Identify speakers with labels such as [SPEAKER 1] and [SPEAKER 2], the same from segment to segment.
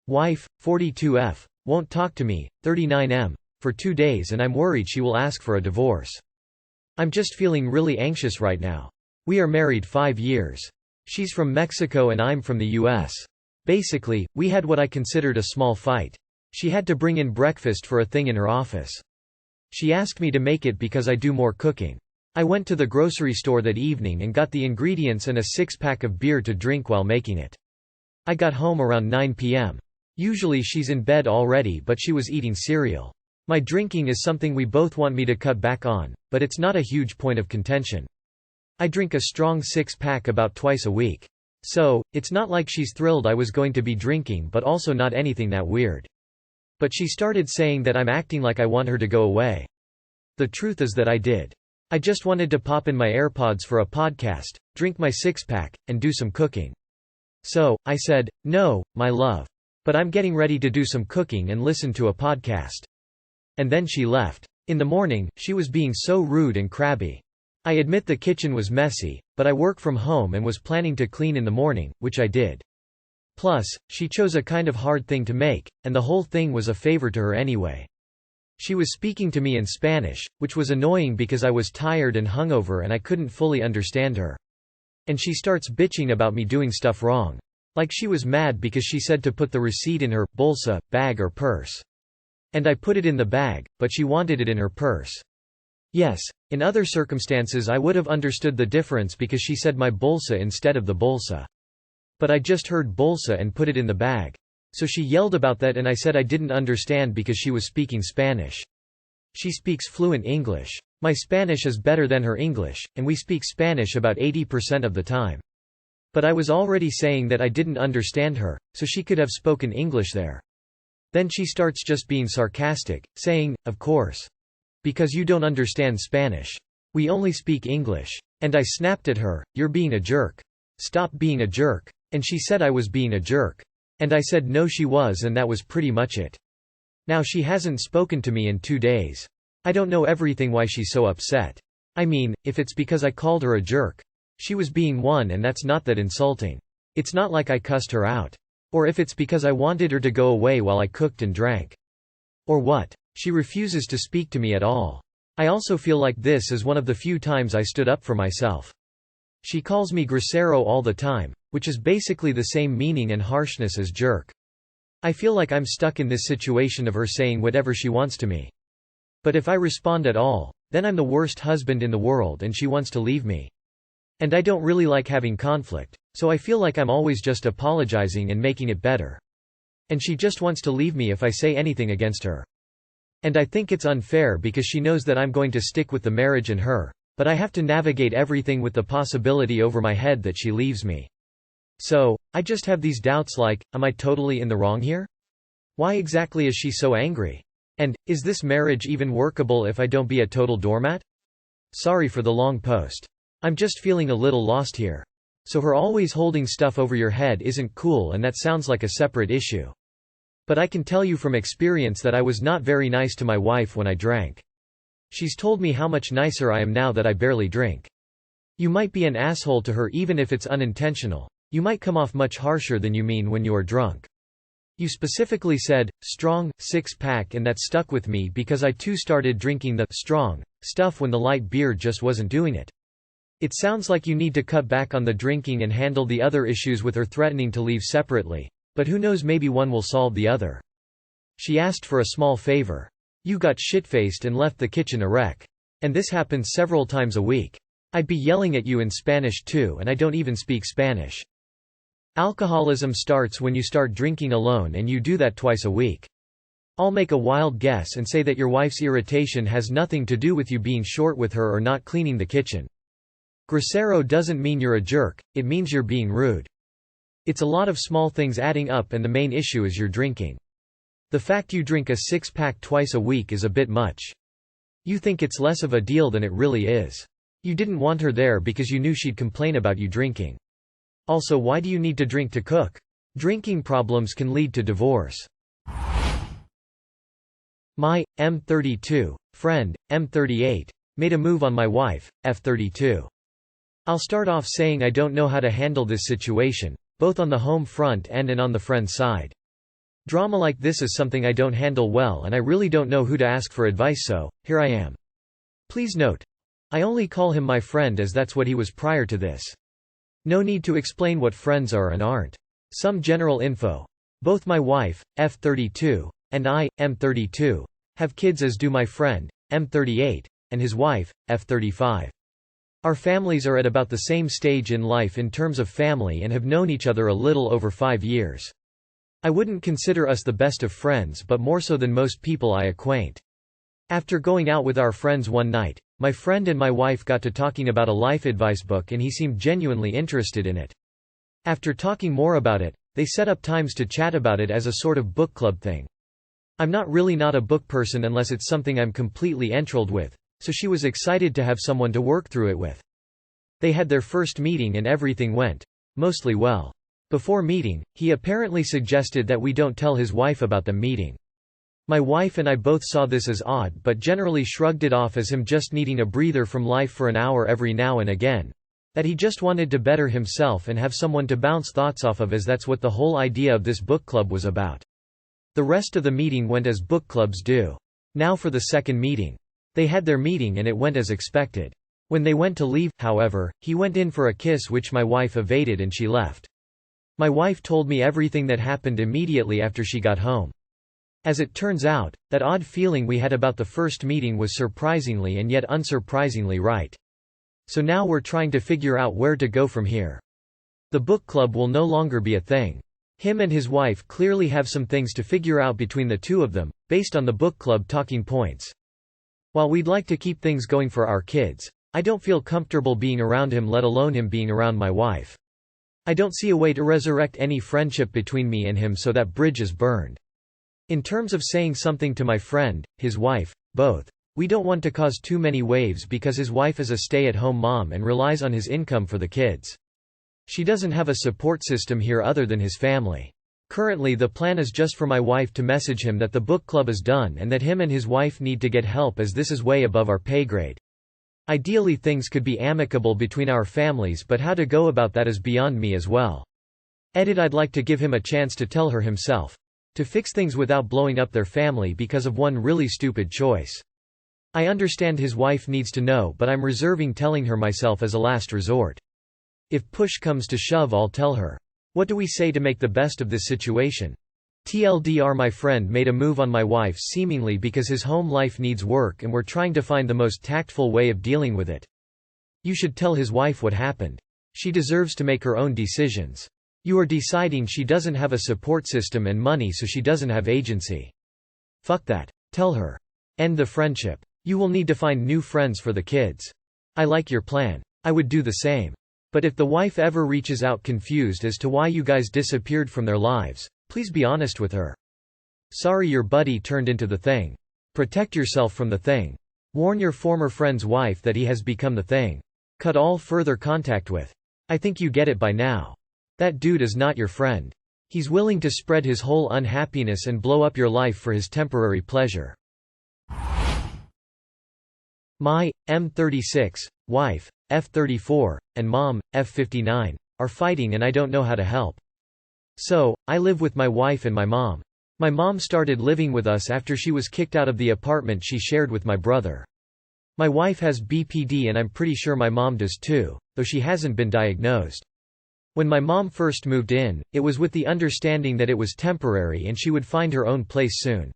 [SPEAKER 1] Wife, 42F, won't talk to me, 39M, for 2 days and I'm worried she will ask for a divorce. I'm just feeling really anxious right now. We are married 5 years. She's from Mexico and I'm from the US. Basically, we had what I considered a small fight. She had to bring in breakfast for a thing in her office. She asked me to make it because I do more cooking. I went to the grocery store that evening and got the ingredients and a 6-pack of beer to drink while making it. I got home around 9 p.m. Usually she's in bed already, but she was eating cereal. My drinking is something we both want me to cut back on, but it's not a huge point of contention. I drink a strong 6-pack about twice a week. So, it's not like she's thrilled I was going to be drinking, but also not anything that weird. But she started saying that I'm acting like I want her to go away. The truth is that I did. I just wanted to pop in my AirPods for a podcast, drink my 6-pack, and do some cooking. So, I said, "No, my love. But I'm getting ready to do some cooking and listen to a podcast." And then she left. In the morning, she was being so rude and crabby. I admit the kitchen was messy, but I work from home and was planning to clean in the morning, which I did. Plus, she chose a kind of hard thing to make, and the whole thing was a favor to her anyway. She was speaking to me in Spanish, which was annoying because I was tired and hungover and I couldn't fully understand her. And she starts bitching about me doing stuff wrong. Like she was mad because she said to put the receipt in her bolsa, bag or purse. And I put it in the bag, but she wanted it in her purse. Yes, in other circumstances I would have understood the difference because she said my bolsa instead of the bolsa. But I just heard bolsa and put it in the bag. So she yelled about that and I said I didn't understand because she was speaking Spanish. She speaks fluent English. My Spanish is better than her English, and we speak Spanish about 80% of the time. But I was already saying that I didn't understand her, so she could have spoken English there. Then she starts just being sarcastic, saying, "Of course. Because you don't understand Spanish. We only speak English." And I snapped at her, "You're being a jerk. Stop being a jerk." And she said I was being a jerk. And I said no she was, and that was pretty much it. Now she hasn't spoken to me in 2 days. I don't know everything why she's so upset. I mean, if it's because I called her a jerk. She was being one and that's not that insulting. It's not like I cussed her out. Or if it's because I wanted her to go away while I cooked and drank. Or what? She refuses to speak to me at all. I also feel like this is one of the few times I stood up for myself. She calls me grosero all the time, which is basically the same meaning and harshness as jerk. I feel like I'm stuck in this situation of her saying whatever she wants to me. But if I respond at all, then I'm the worst husband in the world and she wants to leave me. And I don't really like having conflict, so I feel like I'm always just apologizing and making it better. And she just wants to leave me if I say anything against her. And I think it's unfair because she knows that I'm going to stick with the marriage and her, but I have to navigate everything with the possibility over my head that she leaves me. So, I just have these doubts like, am I totally in the wrong here? Why exactly is she so angry? And, is this marriage even workable if I don't be a total doormat? Sorry for the long post. I'm just feeling a little lost here. So her always holding stuff over your head isn't cool and that sounds like a separate issue. But I can tell you from experience that I was not very nice to my wife when I drank. She's told me how much nicer I am now that I barely drink. You might be an asshole to her even if it's unintentional. You might come off much harsher than you mean when you are drunk. You specifically said, strong, 6-pack, and that stuck with me because I too started drinking the strong stuff when the light beer just wasn't doing it. It sounds like you need to cut back on the drinking and handle the other issues with her threatening to leave separately, but who knows, maybe one will solve the other. She asked for a small favor. You got shit-faced and left the kitchen a wreck. And this happens several times a week. I'd be yelling at you in Spanish too, and I don't even speak Spanish. Alcoholism starts when you start drinking alone, and you do that twice a week. I'll make a wild guess and say that your wife's irritation has nothing to do with you being short with her or not cleaning the kitchen. Grosero doesn't mean you're a jerk, it means you're being rude. It's a lot of small things adding up and the main issue is your drinking. The fact you drink a 6-pack twice a week is a bit much. You think it's less of a deal than it really is. You didn't want her there because you knew she'd complain about you drinking. Also, why do you need to drink to cook? Drinking problems can lead to divorce. My M32 friend, M38, made a move on my wife, F32. I'll start off saying I don't know how to handle this situation, both on the home front and on the friend side. Drama like this is something I don't handle well and I really don't know who to ask for advice, so here I am. Please note, I only call him my friend as that's what he was prior to this. No need to explain what friends are and aren't. Some general info. Both my wife, F32, and I, M32, have kids, as do my friend, M38, and his wife, F35. Our families are at about the same stage in life in terms of family and have known each other a little over 5 years. I wouldn't consider us the best of friends, but more so than most people I acquaint. After going out with our friends one night, my friend and my wife got to talking about a life advice book and he seemed genuinely interested in it. After talking more about it, they set up times to chat about it as a sort of book club thing. I'm not a book person unless it's something I'm completely enthralled with, so she was excited to have someone to work through it with. They had their first meeting and everything went mostly well. Before meeting, he apparently suggested that we don't tell his wife about the meeting. My wife and I both saw this as odd but generally shrugged it off as him just needing a breather from life for an hour every now and again. That he just wanted to better himself and have someone to bounce thoughts off of, as that's what the whole idea of this book club was about. The rest of the meeting went as book clubs do. Now for the second meeting. They had their meeting and it went as expected. When they went to leave, however, he went in for a kiss which my wife evaded and she left. My wife told me everything that happened immediately after she got home. As it turns out, that odd feeling we had about the first meeting was surprisingly and yet unsurprisingly right. So now we're trying to figure out where to go from here. The book club will no longer be a thing. Him and his wife clearly have some things to figure out between the two of them, based on the book club talking points. While we'd like to keep things going for our kids, I don't feel comfortable being around him, let alone him being around my wife. I don't see a way to resurrect any friendship between me and him, so that bridge is burned. In terms of saying something to my friend, his wife, both, we don't want to cause too many waves because his wife is a stay-at-home mom and relies on his income for the kids. She doesn't have a support system here other than his family. Currently the plan is just for my wife to message him that the book club is done and that him and his wife need to get help as this is way above our pay grade. Ideally things could be amicable between our families, but how to go about that is beyond me as well. I'd like to give him a chance to tell her himself. To fix things without blowing up their family because of one really stupid choice. I understand his wife needs to know, but I'm reserving telling her myself as a last resort. If push comes to shove, I'll tell her. What do we say to make the best of this situation? TLDR, my friend made a move on my wife seemingly because his home life needs work and we're trying to find the most tactful way of dealing with it. You should tell his wife what happened. She deserves to make her own decisions. You are deciding she doesn't have a support system and money, so she doesn't have agency. Fuck that. Tell her. End the friendship. You will need to find new friends for the kids. I like your plan. I would do the same. But if the wife ever reaches out confused as to why you guys disappeared from their lives, please be honest with her. Sorry your buddy turned into the thing. Protect yourself from the thing. Warn your former friend's wife that he has become the thing. Cut all further contact with. I think you get it by now. That dude is not your friend. He's willing to spread his whole unhappiness and blow up your life for his temporary pleasure. My M36 wife, F34, and mom, F59, are fighting and I don't know how to help. So, I live with my wife and my mom. My mom started living with us after she was kicked out of the apartment she shared with my brother. My wife has BPD and I'm pretty sure my mom does too, though she hasn't been diagnosed. When my mom first moved in, it was with the understanding that it was temporary and she would find her own place soon.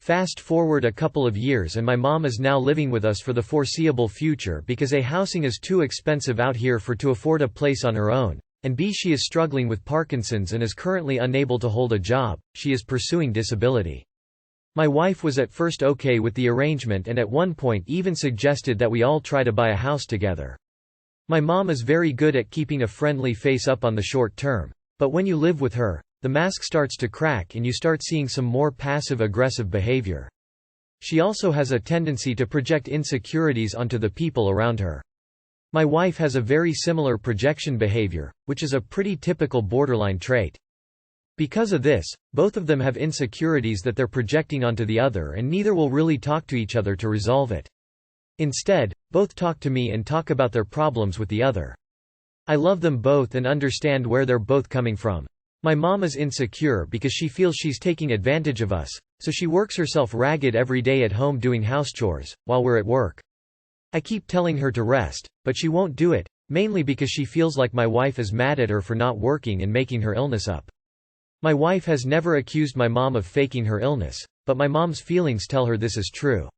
[SPEAKER 1] Fast forward a couple of years and my mom is now living with us for the foreseeable future because A, housing is too expensive out here to afford a place on her own, and B, she is struggling with Parkinson's and is currently unable to hold a job. She is pursuing disability. My wife was at first okay with the arrangement and at one point even suggested that we all try to buy a house together. My mom is very good at keeping a friendly face up on the short term, but when you live with her, the mask starts to crack and you start seeing some more passive-aggressive behavior. She also has a tendency to project insecurities onto the people around her. My wife has a very similar projection behavior, which is a pretty typical borderline trait. Because of this, both of them have insecurities that they're projecting onto the other and neither will really talk to each other to resolve it. Instead, both talk to me and talk about their problems with the other. I love them both and understand where they're both coming from. My mom is insecure because she feels she's taking advantage of us, so she works herself ragged every day at home doing house chores, while we're at work. I keep telling her to rest, but she won't do it, mainly because she feels like my wife is mad at her for not working and making her illness up. My wife has never accused my mom of faking her illness, but my mom's feelings tell her this is true.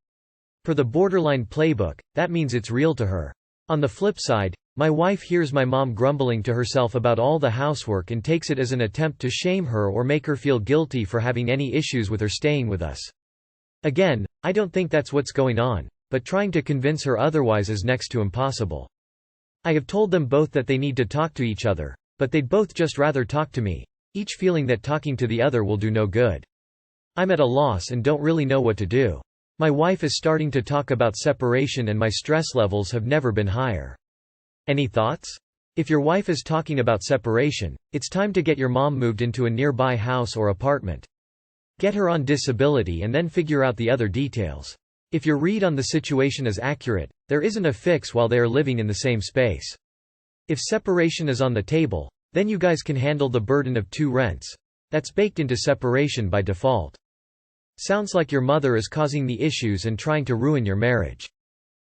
[SPEAKER 1] For the borderline playbook, that means it's real to her. On the flip side, my wife hears my mom grumbling to herself about all the housework and takes it as an attempt to shame her or make her feel guilty for having any issues with her staying with us. Again, I don't think that's what's going on, but trying to convince her otherwise is next to impossible. I have told them both that they need to talk to each other, but they'd both just rather talk to me, each feeling that talking to the other will do no good. I'm at a loss and don't really know what to do. My wife is starting to talk about separation and my stress levels have never been higher. Any thoughts? If your wife is talking about separation, it's time to get your mom moved into a nearby house or apartment. Get her on disability and then figure out the other details. If your read on the situation is accurate, there isn't a fix while they are living in the same space. If separation is on the table, then you guys can handle the burden of 2 rents. That's baked into separation by default. Sounds like your mother is causing the issues and trying to ruin your marriage.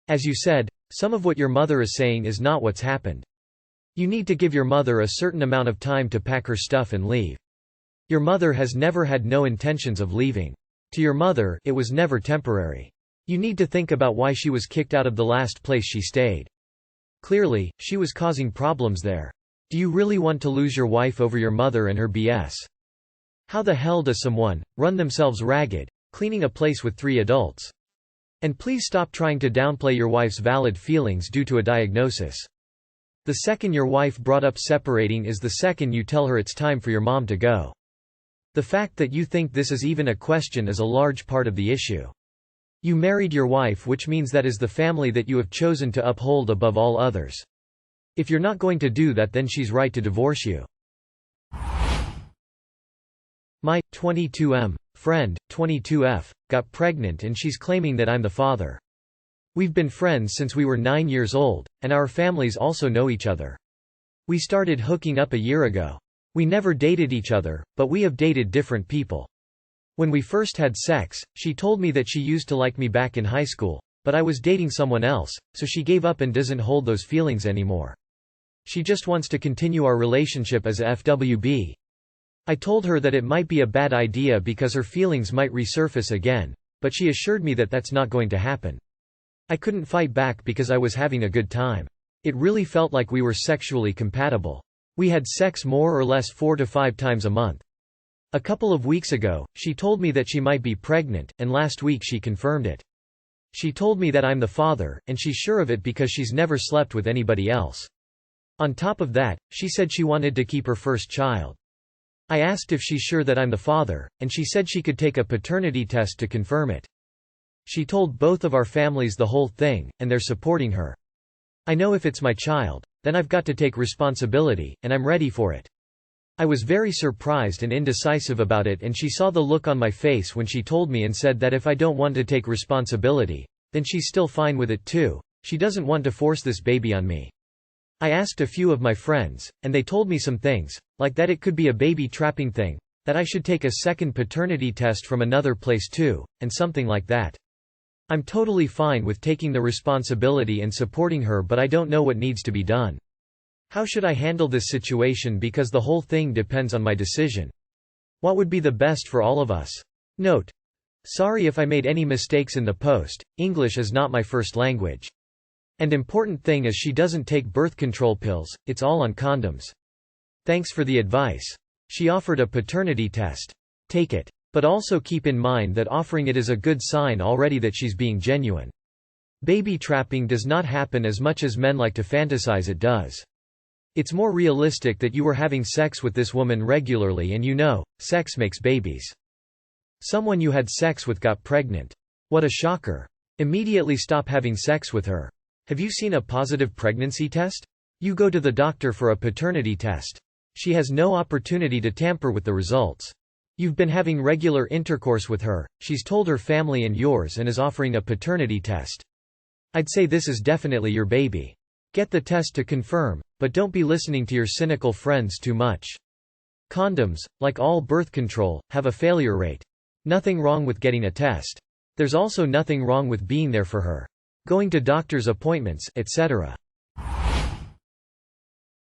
[SPEAKER 1] As you said, some of what your mother is saying is not what's happened. You need to give your mother a certain amount of time to pack her stuff and leave. Your mother has never had no intentions of leaving. To your mother, it was never temporary. You need to think about why she was kicked out of the last place she stayed. Clearly, she was causing problems there. Do you really want to lose your wife over your mother and her BS? How the hell does someone run themselves ragged, cleaning a place with 3 adults? And please stop trying to downplay your wife's valid feelings due to a diagnosis. The second your wife brought up separating is the second you tell her it's time for your mom to go. The fact that you think this is even a question is a large part of the issue. You married your wife, which means that is the family that you have chosen to uphold above all others. If you're not going to do that, then she's right to divorce you. My 22M friend, 22F, got pregnant and she's claiming that I'm the father. We've been friends since we were 9 years old, and our families also know each other. We started hooking up a year ago. We never dated each other, but we have dated different people. When we first had sex, she told me that she used to like me back in high school, but I was dating someone else, so she gave up and doesn't hold those feelings anymore. She just wants to continue our relationship as a FWB. I told her that it might be a bad idea because her feelings might resurface again, but she assured me that that's not going to happen. I couldn't fight back because I was having a good time. It really felt like we were sexually compatible. We had sex more or less 4 to 5 times a month. A couple of weeks ago, she told me that she might be pregnant, and last week she confirmed it. She told me that I'm the father, and she's sure of it because she's never slept with anybody else. On top of that, she said she wanted to keep her first child. I asked if she's sure that I'm the father, and she said she could take a paternity test to confirm it. She told both of our families the whole thing, and they're supporting her. I know if it's my child, then I've got to take responsibility, and I'm ready for it. I was very surprised and indecisive about it, and she saw the look on my face when she told me and said that if I don't want to take responsibility, then she's still fine with it too. She doesn't want to force this baby on me. I asked a few of my friends, and they told me some things, like that it could be a baby trapping thing, that I should take a second paternity test from another place too, and something like that. I'm totally fine with taking the responsibility and supporting her, but I don't know what needs to be done. How should I handle this situation because the whole thing depends on my decision? What would be the best for all of us? Note: sorry if I made any mistakes in the post, English is not my first language. And important thing is she doesn't take birth control pills, it's all on condoms. Thanks for the advice. She offered a paternity test. Take it. But also keep in mind that offering it is a good sign already that she's being genuine. Baby trapping does not happen as much as men like to fantasize it does. It's more realistic that you were having sex with this woman regularly and you know, sex makes babies. Someone you had sex with got pregnant. What a shocker. Immediately stop having sex with her. Have you seen a positive pregnancy test? You go to the doctor for a paternity test. She has no opportunity to tamper with the results. You've been having regular intercourse with her, she's told her family and yours and is offering a paternity test. I'd say this is definitely your baby. Get the test to confirm, but don't be listening to your cynical friends too much. Condoms, like all birth control, have a failure rate. Nothing wrong with getting a test. There's also nothing wrong with being there for her. Going to doctor's appointments, etc.